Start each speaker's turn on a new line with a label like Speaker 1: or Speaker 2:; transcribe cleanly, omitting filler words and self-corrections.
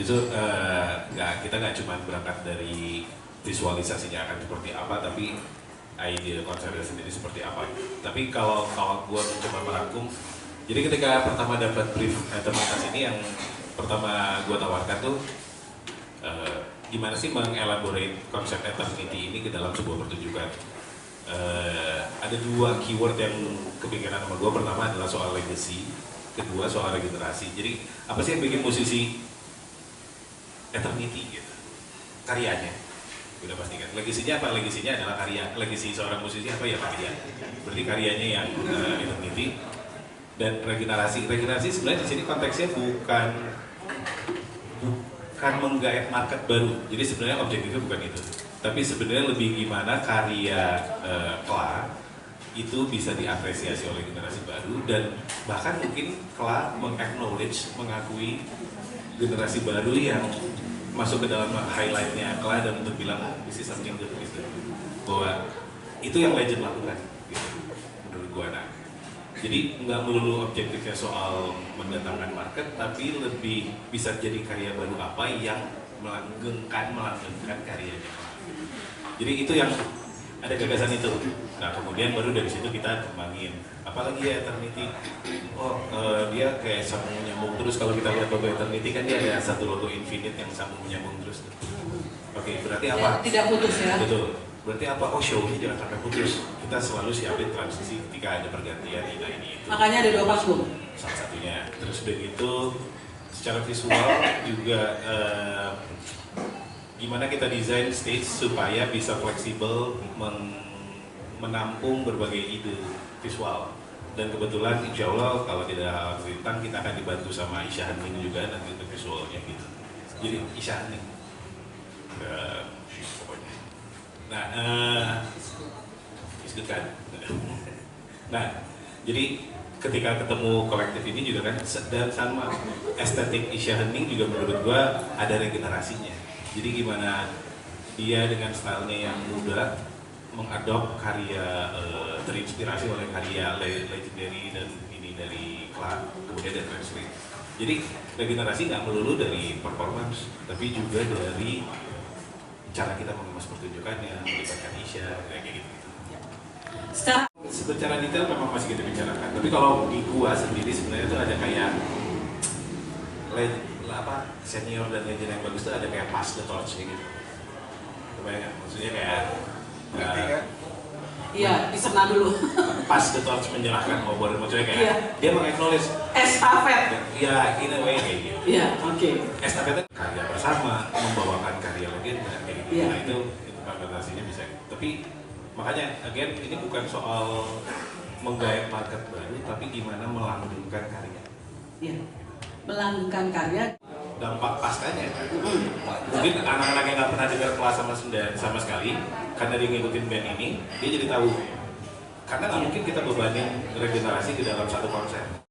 Speaker 1: Justru kita nggak cuma berangkat dari visualisasinya akan seperti apa, tapi ide konsernya sendiri seperti apa. Tapi kalau gue mencoba merangkum, jadi ketika pertama dapat brief Eternitas ini, yang pertama gue tawarkan tuh gimana sih mengelaborate konsep Eternity ini ke dalam sebuah pertunjukan. Ada dua keyword yang kepikiran sama gue. Pertama adalah soal legacy, kedua soal regenerasi. Jadi apa sih yang bikin musisi Eternity gitu? Karyanya. Udah pasti kan. Legasinya apa? Legasinya adalah karya. Legasi seorang musisi apa ya karya? Berarti karyanya yang Eternity. Dan regenerasi. Regenerasi sebenarnya di sini konteksnya bukan menggaet market baru. Jadi sebenarnya objektifnya bukan itu. Tapi sebenarnya lebih gimana karya Kla itu bisa diapresiasi oleh generasi baru, dan bahkan mungkin Kla mengakui generasi baru yang masuk ke dalam highlightnya Kla dan untuk bilang this is something good gitu. Bahwa itu yang Legend lakukan gitu, menurut gua. Nah, jadi nggak melulu objektifnya soal mendatangkan market, tapi lebih bisa jadi karya baru apa yang melanggengkan karyanya. Jadi itu yang ada gagasan itu. Nah kemudian baru dari situ kita kembangin. Apalagi ya Eternity, dia kayak sambung nyambung terus. Kalau kita lihat logo Eternity kan dia ada satu logo infinite yang sambung nyambung terus. Oke, berarti apa?
Speaker 2: Tidak putus ya?
Speaker 1: Betul. Berarti apa? Oh, show-nya jangan sampai putus. Kita selalu siapin transisi ketika ada pergantian ini itu.
Speaker 2: Makanya ada 2 panggung.
Speaker 1: Salah satunya. Terus begitu secara visual juga gimana kita desain stage supaya bisa fleksibel menampung berbagai ide visual. Dan kebetulan insya Allah kalau tidak rintang kita akan dibantu sama Isya Hening juga nanti untuk visualnya gitu. Jadi Isya Hening pokoknya. Nah, kan. Nah, jadi ketika ketemu kolektif ini juga kan, dan sama estetik Isya Hening juga menurut gua ada regenerasinya. Jadi gimana dia dengan stylenya yang muda mengadop karya terinspirasi oleh karya legendary dan ini dari Kla, kemudian ada translate. Jadi regenerasi nggak melulu dari performance, tapi juga dari cara kita mengemas pertunjukannya, melibatkan Isya, kayak gitu. Secara detail memang masih kita bicarakan, tapi kalau di gua sendiri sebenarnya itu ada kayak senior dan legend yang bagus tuh ada kayak pass the torch gitu. Kebayang, maksudnya kayak
Speaker 2: iya, diserna dulu.
Speaker 1: Pass the torch, menyerahkan obor, maksudnya kayak dia meng-acknowledge
Speaker 2: estafet.
Speaker 1: Ya, in a way kayak gitu.
Speaker 2: Iya, oke.
Speaker 1: Estafetnya karya bersama, membawakan karya legenda kayak gitu. Nah itu interpretasinya bisa gitu. Tapi makanya again ini bukan soal menggait market baru, tapi gimana melanggengkan karya.
Speaker 2: Iya. Melanggengkan karya.
Speaker 1: Dampak paskanya mungkin anak-anak yang nggak pernah dengar kelas sama sekali, karena dia ngikutin band ini, dia jadi tahu. Karena nggak mungkin kita bebanin regenerasi ke dalam satu konser.